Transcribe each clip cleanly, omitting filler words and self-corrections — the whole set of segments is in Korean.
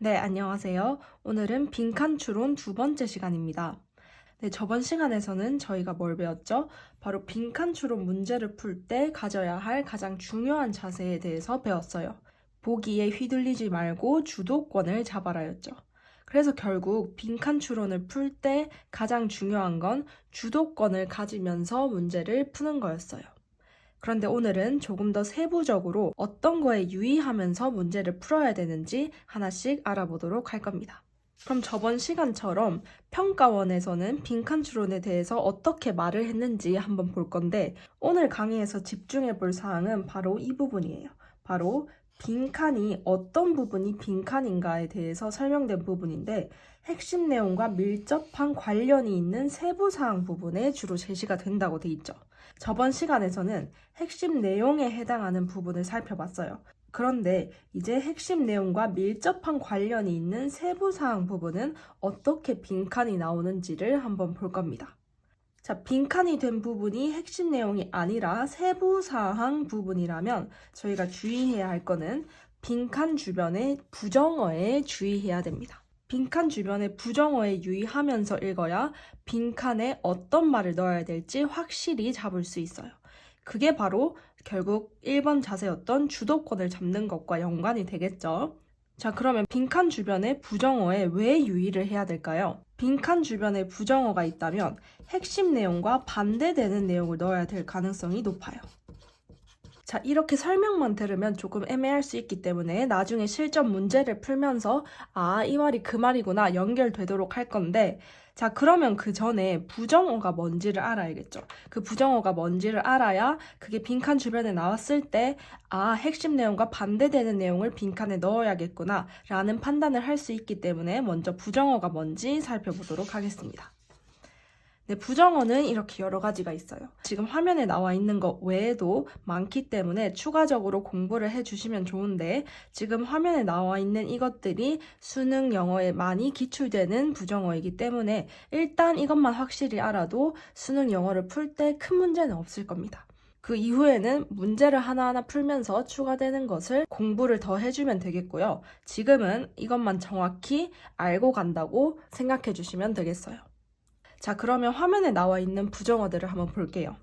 네, 안녕하세요. 오늘은 빈칸 추론 두 번째 시간입니다. 네, 저번 시간에서는 저희가 뭘 배웠죠? 바로 빈칸 추론 문제를 풀 때 가져야 할 가장 중요한 자세에 대해서 배웠어요. 보기에 휘둘리지 말고 주도권을 잡아라였죠. 그래서 결국 빈칸 추론을 풀 때 가장 중요한 건 주도권을 가지면서 문제를 푸는 거였어요. 그런데 오늘은 조금 더 세부적으로 어떤 거에 유의하면서 문제를 풀어야 되는지 하나씩 알아보도록 할 겁니다. 그럼 저번 시간처럼 평가원에서는 빈칸 추론에 대해서 어떻게 말을 했는지 한번 볼 건데 오늘 강의에서 집중해 볼 사항은 바로 이 부분이에요. 바로 빈칸이 어떤 부분이 빈칸인가에 대해서 설명된 부분인데 핵심 내용과 밀접한 관련이 있는 세부사항 부분에 주로 제시가 된다고 돼 있죠. 저번 시간에서는 핵심 내용에 해당하는 부분을 살펴봤어요. 그런데 이제 핵심 내용과 밀접한 관련이 있는 세부사항 부분은 어떻게 빈칸이 나오는지를 한번 볼 겁니다. 자, 빈칸이 된 부분이 핵심 내용이 아니라 세부사항 부분이라면 저희가 주의해야 할 거는 빈칸 주변의 부정어에 주의해야 됩니다. 빈칸 주변의 부정어에 유의하면서 읽어야 빈칸에 어떤 말을 넣어야 될지 확실히 잡을 수 있어요. 그게 바로 결국 1번 자세였던 주도권을 잡는 것과 연관이 되겠죠. 자, 그러면 빈칸 주변의 부정어에 왜 유의를 해야 될까요? 빈칸 주변에 부정어가 있다면 핵심 내용과 반대되는 내용을 넣어야 될 가능성이 높아요. 자, 이렇게 설명만 들으면 조금 애매할 수 있기 때문에 나중에 실전 문제를 풀면서 이 말이 그 말이구나 연결되도록 할 건데 자, 그러면 그 전에 부정어가 뭔지를 알아야겠죠. 그 부정어가 뭔지를 알아야 그게 빈칸 주변에 나왔을 때 핵심 내용과 반대되는 내용을 빈칸에 넣어야겠구나 라는 판단을 할 수 있기 때문에 먼저 부정어가 뭔지 살펴보도록 하겠습니다. 네, 부정어는 이렇게 여러 가지가 있어요. 지금 화면에 나와 있는 것 외에도 많기 때문에 추가적으로 공부를 해주시면 좋은데 지금 화면에 나와 있는 이것들이 수능 영어에 많이 기출되는 부정어이기 때문에 일단 이것만 확실히 알아도 수능 영어를 풀 때 큰 문제는 없을 겁니다. 그 이후에는 문제를 하나하나 풀면서 추가되는 것을 공부를 더 해주면 되겠고요. 지금은 이것만 정확히 알고 간다고 생각해 주시면 되겠어요. 자, 그러면 화면에 나와 있는 부정어들을 한번 볼게요.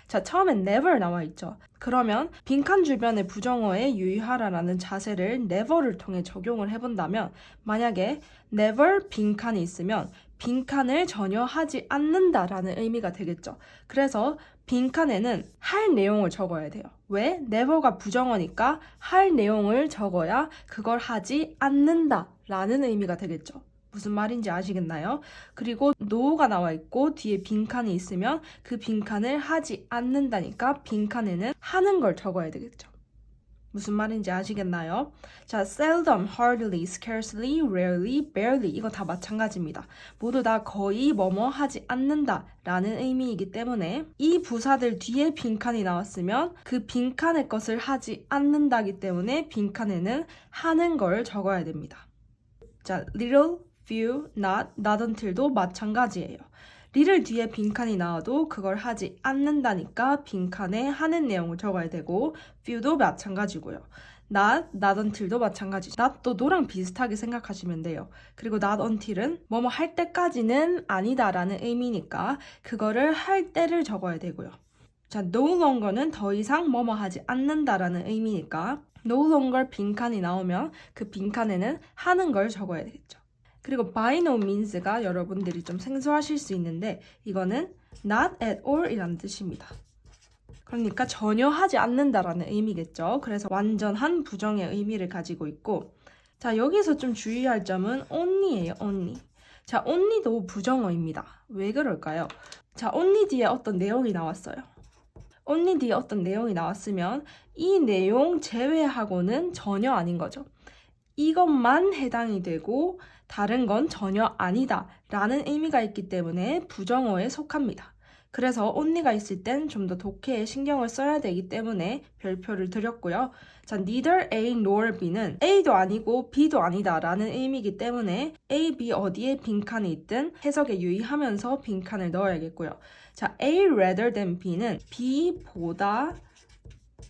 자, 처음엔 never 나와 있죠. 그러면 빈칸 주변의 부정어에 유의하라라는 자세를 never를 통해 적용을 해본다면 만약에 never 빈칸이 있으면 빈칸을 전혀 하지 않는다라는 의미가 되겠죠. 그래서 빈칸에는 할 내용을 적어야 돼요. 왜? never가 부정어니까 할 내용을 적어야 그걸 하지 않는다라는 의미가 되겠죠. 무슨 말인지 아시겠나요? 그리고 no가 나와 있고 뒤에 빈칸이 있으면 그 빈칸을 하지 않는다니까 빈칸에는 하는 걸 적어야 되겠죠. 무슨 말인지 아시겠나요? 자, seldom, hardly, scarcely, rarely, barely 이거 다 마찬가지입니다. 모두 다 거의 뭐뭐 하지 않는다 라는 의미이기 때문에 이 부사들 뒤에 빈칸이 나왔으면 그 빈칸의 것을 하지 않는다기 때문에 빈칸에는 하는 걸 적어야 됩니다. 자, little, few, not until도 마찬가지예요. little 뒤에 빈칸이 나와도 그걸 하지 않는다니까 빈칸에 하는 내용을 적어야 되고 few도 마찬가지고요. not until도 마찬가지죠. not도 no랑 비슷하게 생각하시면 돼요. 그리고 not until은 뭐뭐 할 때까지는 아니다라는 의미니까 그거를 할 때를 적어야 되고요. 자, no longer는 더 이상 뭐뭐 하지 않는다라는 의미니까 no longer 빈칸이 나오면 그 빈칸에는 하는 걸 적어야 되겠죠. 그리고 by no means가 여러분들이 좀 생소하실 수 있는데 이거는 not at all 이라는 뜻입니다. 그러니까 전혀 하지 않는다라는 의미겠죠. 그래서 완전한 부정의 의미를 가지고 있고 자, 여기서 좀 주의할 점은 only예요. only. 자, only도 부정어입니다. 왜 그럴까요? 자, only 뒤에 어떤 내용이 나왔어요. only 뒤에 어떤 내용이 나왔으면 이 내용 제외하고는 전혀 아닌 거죠. 이것만 해당이 되고 다른 건 전혀 아니다 라는 의미가 있기 때문에 부정어에 속합니다. 그래서 only가 있을 땐 좀 더 독해에 신경을 써야 되기 때문에 별표를 드렸고요. 자, neither A nor B는 A도 아니고 B도 아니다 라는 의미이기 때문에 A, B 어디에 빈칸이 있든 해석에 유의하면서 빈칸을 넣어야겠고요. 자, A rather than B는 B보다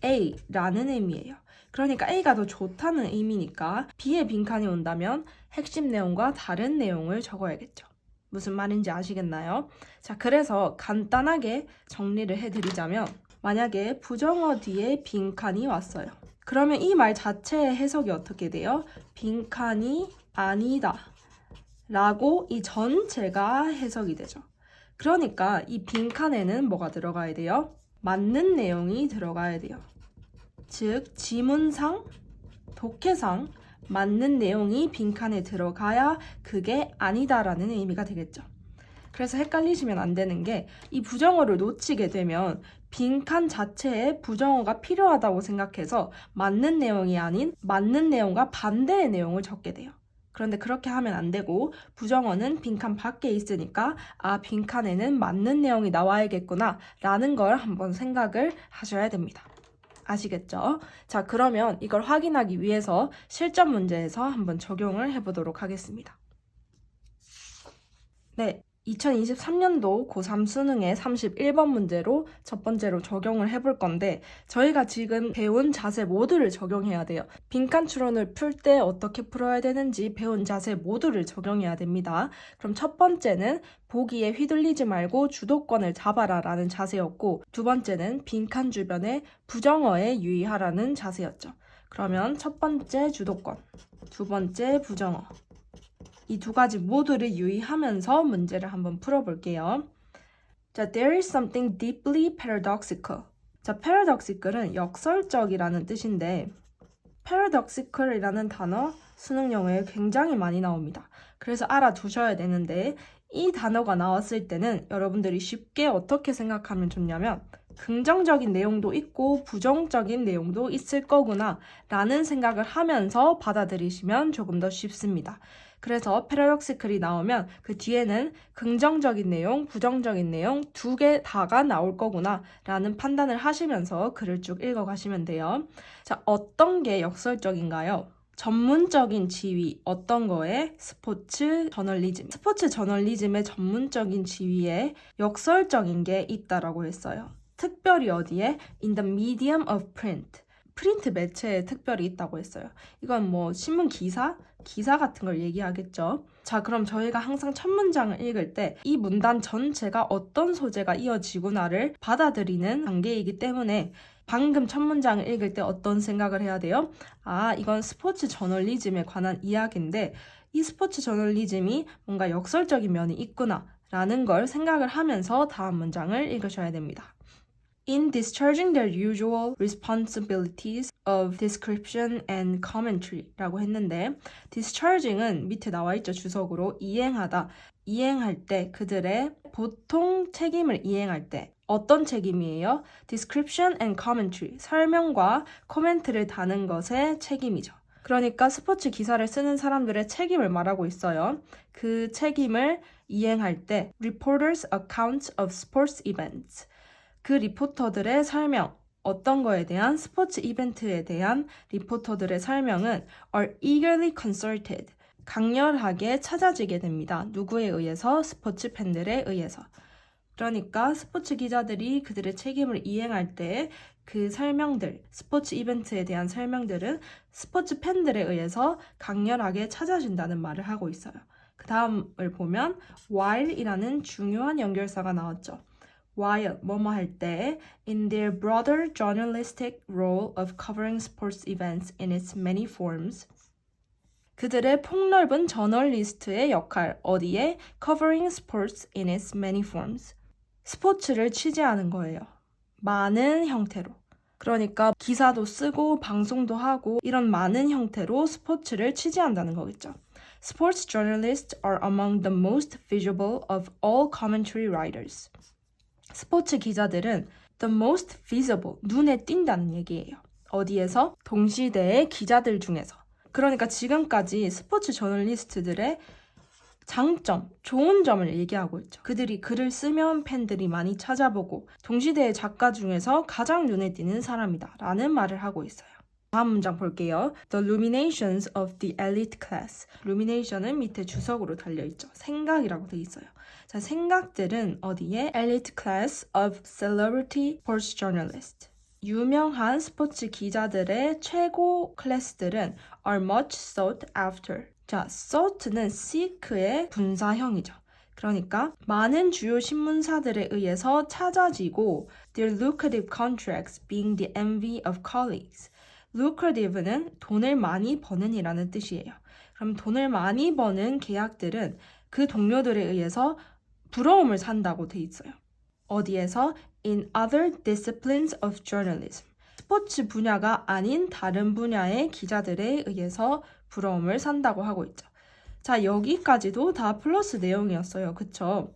A라는 의미예요. 그러니까 A가 더 좋다는 의미니까 B의 빈칸이 온다면 핵심 내용과 다른 내용을 적어야겠죠. 무슨 말인지 아시겠나요? 자, 그래서 간단하게 정리를 해드리자면 만약에 부정어 뒤에 빈칸이 왔어요. 그러면 이 말 자체의 해석이 어떻게 돼요? 빈칸이 아니다 라고 이 전체가 해석이 되죠. 그러니까 이 빈칸에는 뭐가 들어가야 돼요? 맞는 내용이 들어가야 돼요. 즉 지문상, 독해상 맞는 내용이 빈칸에 들어가야 그게 아니다라는 의미가 되겠죠. 그래서 헷갈리시면 안 되는 게 이 부정어를 놓치게 되면 빈칸 자체에 부정어가 필요하다고 생각해서 맞는 내용이 아닌 맞는 내용과 반대의 내용을 적게 돼요. 그런데 그렇게 하면 안 되고 부정어는 빈칸 밖에 있으니까 아, 빈칸에는 맞는 내용이 나와야겠구나 라는 걸 한번 생각을 하셔야 됩니다. 아시겠죠? 자, 그러면 이걸 확인하기 위해서 실전 문제에서 한번 적용을 해보도록 하겠습니다. 네, 2023년도 고3 수능의 31번 문제로 첫 번째로 적용을 해볼 건데 저희가 지금 배운 자세 모두를 적용해야 돼요. 빈칸 추론을 풀 때 어떻게 풀어야 되는지 배운 자세 모두를 적용해야 됩니다. 그럼 첫 번째는 보기에 휘둘리지 말고 주도권을 잡아라 라는 자세였고 두 번째는 빈칸 주변에 부정어에 유의하라는 자세였죠. 그러면 첫 번째 주도권, 두 번째 부정어 이 두 가지 모두를 유의하면서 문제를 한번 풀어볼게요. 자, there is something deeply paradoxical. 자, paradoxical은 역설적이라는 뜻인데 paradoxical이라는 단어 수능 영어에 굉장히 많이 나옵니다. 그래서 알아두셔야 되는데 이 단어가 나왔을 때는 여러분들이 쉽게 어떻게 생각하면 좋냐면 긍정적인 내용도 있고 부정적인 내용도 있을 거구나 라는 생각을 하면서 받아들이시면 조금 더 쉽습니다. 그래서 paradoxical이 나오면 그 뒤에는 긍정적인 내용, 부정적인 내용 두 개 다가 나올 거구나 라는 판단을 하시면서 글을 쭉 읽어가시면 돼요. 자, 어떤 게 역설적인가요? 전문적인 지위, 어떤 거에? 스포츠 저널리즘. 스포츠 저널리즘의 전문적인 지위에 역설적인 게 있다라고 했어요. 특별히 어디에? In the medium of print. 프린트 매체에 특별히 있다고 했어요. 이건 뭐 신문 기사 같은 걸 얘기하겠죠. 자, 그럼 저희가 항상 첫 문장을 읽을 때 이 문단 전체가 어떤 소재가 이어지구나를 받아들이는 단계이기 때문에 방금 첫 문장을 읽을 때 어떤 생각을 해야 돼요? 아, 이건 스포츠 저널리즘에 관한 이야기인데 이 스포츠 저널리즘이 뭔가 역설적인 면이 있구나 라는 걸 생각을 하면서 다음 문장을 읽으셔야 됩니다. In discharging their usual responsibilities of description and commentary 라고 했는데 discharging은 밑에 나와 있죠. 주석으로 이행하다. 이행할 때 그들의 보통 책임을 이행할 때 어떤 책임이에요? description and commentary 설명과 코멘트를 다는 것의 책임이죠. 그러니까 스포츠 기사를 쓰는 사람들의 책임을 말하고 있어요. 그 책임을 이행할 때 reporters' accounts of sports events 그 리포터들의 설명, 어떤 거에 대한 스포츠 이벤트에 대한 리포터들의 설명은 are eagerly consulted, 강렬하게 찾아지게 됩니다. 누구에 의해서? 스포츠 팬들에 의해서. 그러니까 스포츠 기자들이 그들의 책임을 이행할 때 그 설명들, 스포츠 이벤트에 대한 설명들은 스포츠 팬들에 의해서 강렬하게 찾아진다는 말을 하고 있어요. 그 다음을 보면 while이라는 중요한 연결사가 나왔죠. while 뭐뭐 할 때 in their broader journalistic role of covering sports events in its many forms 그들의 폭넓은 저널리스트의 역할 어디에 covering sports in its many forms 스포츠를 취재하는 거예요. 많은 형태로 그러니까 기사도 쓰고 방송도 하고 이런 많은 형태로 스포츠를 취재한다는 거겠죠. Sports journalists are among the most visible of all commentary writers. 스포츠 기자들은 the most visible, 눈에 띈다는 얘기예요. 어디에서? 동시대의 기자들 중에서. 그러니까 지금까지 스포츠 저널리스트들의 장점, 좋은 점을 얘기하고 있죠. 그들이 글을 쓰면 팬들이 많이 찾아보고 동시대의 작가 중에서 가장 눈에 띄는 사람이다 라는 말을 하고 있어요. 다음 문장 볼게요. The ruminations of the elite class. rumination은 밑에 주석으로 달려있죠. 생각이라고 돼 있어요. 자, 생각들은 어디에? elite class of celebrity sports journalists. 유명한 스포츠 기자들의 최고 클래스들은 are much sought after. 자, sought는 seek의 분사형이죠. 그러니까 많은 주요 신문사들에 의해서 찾아지고 their lucrative contracts being the envy of colleagues. lucrative는 돈을 많이 버는 이라는 뜻이에요. 그럼 돈을 많이 버는 계약들은 그 동료들에 의해서 부러움을 산다고 돼 있어요. 어디에서? In other disciplines of journalism. 스포츠 분야가 아닌 다른 분야의 기자들에 의해서 부러움을 산다고 하고 있죠. 자, 여기까지도 다 플러스 내용이었어요. 그쵸?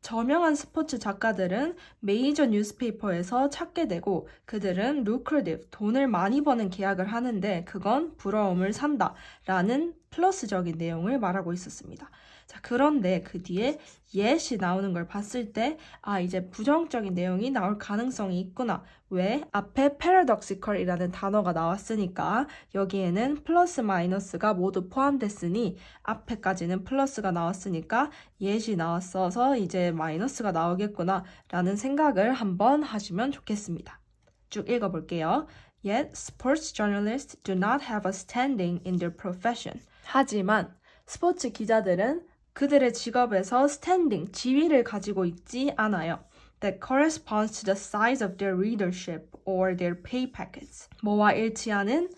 저명한 스포츠 작가들은 메이저 뉴스페이퍼에서 찾게 되고 그들은 lucrative, 돈을 많이 버는 계약을 하는데 그건 부러움을 산다 라는 플러스적인 내용을 말하고 있었습니다. 자, 그런데 그 뒤에 yet이 나오는 걸 봤을 때 이제 부정적인 내용이 나올 가능성이 있구나. 왜? 앞에 paradoxical이라는 단어가 나왔으니까 여기에는 플러스 마이너스가 모두 포함됐으니 앞에까지는 플러스가 나왔으니까 yet이 나왔어서 이제 마이너스가 나오겠구나 라는 생각을 한번 하시면 좋겠습니다. 쭉 읽어볼게요. Yet, sports journalists do not have a standing in their profession. 하지만 스포츠 기자들은 그들의 직업에서 스탠딩, 지위를 가지고 있지 않아요. That corresponds to the size of their readership or their pay packets. 뭐와 일치하는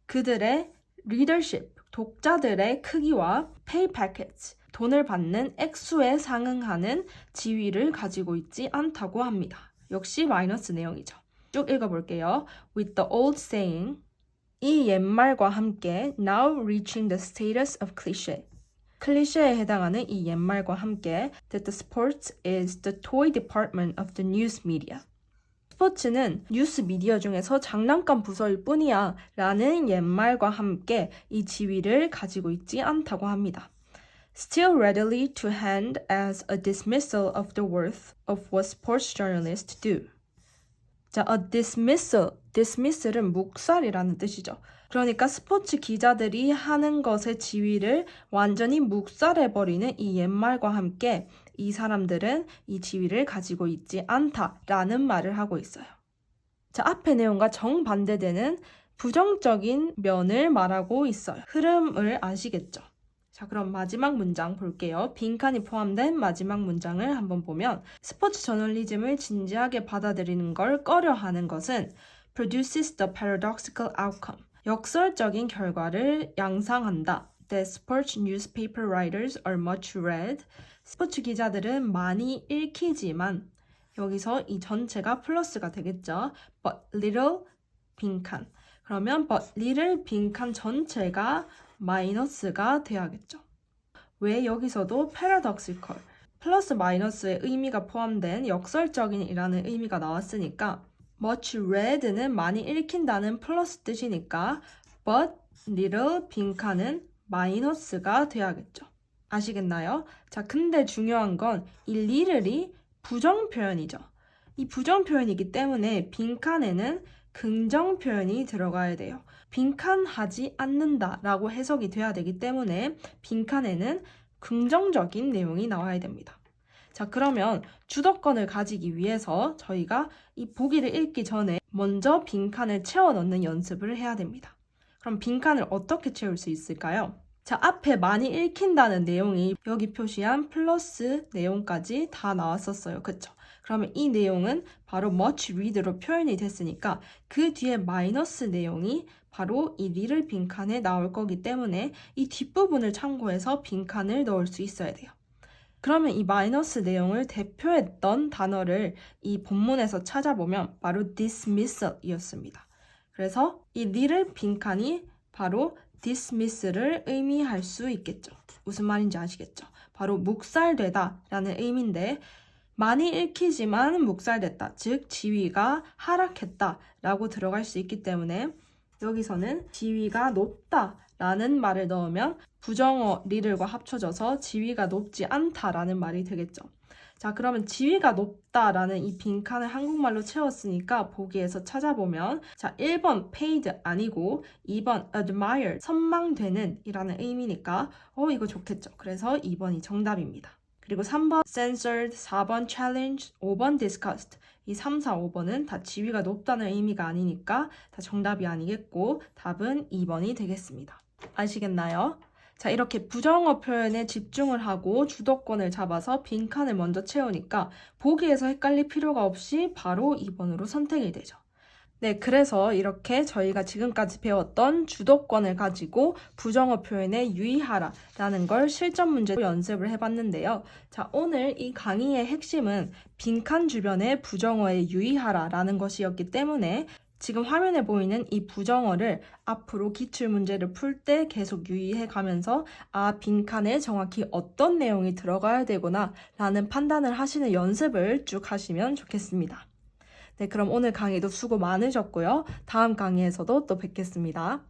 그들의 readership, 독자들의 크기와 pay packets, 돈을 받는 액수에 상응하는 지위를 가지고 있지 않다고 합니다. 역시 마이너스 내용이죠. 쭉 읽어볼게요. With the old saying, 이 옛말과 함께 now reaching the status of cliché. 클리셰에 해당하는 이 옛말과 함께 that the sports is the toy department of the news media. 스포츠는 뉴스 미디어 중에서 장난감 부서일 뿐이야 라는 옛말과 함께 이 지위를 가지고 있지 않다고 합니다. Still readily to hand as a dismissal of the worth of what sports journalists do. 자, a dismissal은 묵살이라는 뜻이죠. 그러니까 스포츠 기자들이 하는 것의 지위를 완전히 묵살해버리는 이 옛말과 함께 이 사람들은 이 지위를 가지고 있지 않다라는 말을 하고 있어요. 자, 앞의 내용과 정반대되는 부정적인 면을 말하고 있어요. 흐름을 아시겠죠? 자, 그럼 마지막 문장 볼게요. 빈칸이 포함된 마지막 문장을 한번 보면 스포츠 저널리즘을 진지하게 받아들이는 걸 꺼려하는 것은 produces the paradoxical outcome. 역설적인 결과를 양상한다. That sports newspaper writers are much read. 스포츠 기자들은 많이 읽히지만 여기서 이 전체가 플러스가 되겠죠. But little 빈칸. 그러면 but little 빈칸 전체가 마이너스가 돼야겠죠. 왜? 여기서도 paradoxical, 플러스 마이너스의 의미가 포함된 역설적인이라는 의미가 나왔으니까 much read는 많이 읽힌다는 플러스 뜻이니까 but little 빈칸은 마이너스가 돼야겠죠. 아시겠나요? 자, 근데 중요한 건 이 little이 부정 표현이죠. 이 부정 표현이기 때문에 빈칸에는 긍정 표현이 들어가야 돼요. 빈칸하지 않는다 라고 해석이 돼야 되기 때문에 빈칸에는 긍정적인 내용이 나와야 됩니다. 자, 그러면 주도권을 가지기 위해서 저희가 이 보기를 읽기 전에 먼저 빈칸을 채워 넣는 연습을 해야 됩니다. 그럼 빈칸을 어떻게 채울 수 있을까요? 자, 앞에 많이 읽힌다는 내용이 여기 표시한 플러스 내용까지 다 나왔었어요. 그쵸? 그러면 이 내용은 바로 much read로 표현이 됐으니까 그 뒤에 마이너스 내용이 바로 이 little 빈칸에 나올 거기 때문에 이 뒷부분을 참고해서 빈칸을 넣을 수 있어야 돼요. 그러면 이 마이너스 내용을 대표했던 단어를 이 본문에서 찾아보면 바로 dismissal이었습니다. 그래서 이 little 빈칸이 바로 dismiss를 의미할 수 있겠죠. 무슨 말인지 아시겠죠? 바로 묵살되다 라는 의미인데 많이 읽히지만 묵살됐다, 즉 지위가 하락했다 라고 들어갈 수 있기 때문에 여기서는 지위가 높다 라는 말을 넣으면 부정어 little과 합쳐져서 지위가 높지 않다라는 말이 되겠죠. 자, 그러면 지위가 높다라는 이 빈칸을 한국말로 채웠으니까 보기에서 찾아보면 자, 1번 paid 아니고 2번 admired, 선망되는 이라는 의미니까 이거 좋겠죠. 그래서 2번이 정답입니다. 그리고 3번 censored, 4번 challenged, 5번 discussed. 이 3, 4, 5번은 다 지위가 높다는 의미가 아니니까 다 정답이 아니겠고 답은 2번이 되겠습니다. 아시겠나요? 자, 이렇게 부정어 표현에 집중을 하고 주도권을 잡아서 빈칸을 먼저 채우니까 보기에서 헷갈릴 필요가 없이 바로 2번으로 선택이 되죠. 네, 그래서 이렇게 저희가 지금까지 배웠던 주도권을 가지고 부정어 표현에 유의하라 라는 걸 실전 문제로 연습을 해봤는데요. 자, 오늘 이 강의의 핵심은 빈칸 주변에 부정어에 유의하라 라는 것이었기 때문에 지금 화면에 보이는 이 부정어를 앞으로 기출문제를 풀 때 계속 유의해 가면서 빈칸에 정확히 어떤 내용이 들어가야 되구나 라는 판단을 하시는 연습을 쭉 하시면 좋겠습니다. 네, 그럼 오늘 강의도 수고 많으셨고요. 다음 강의에서도 또 뵙겠습니다.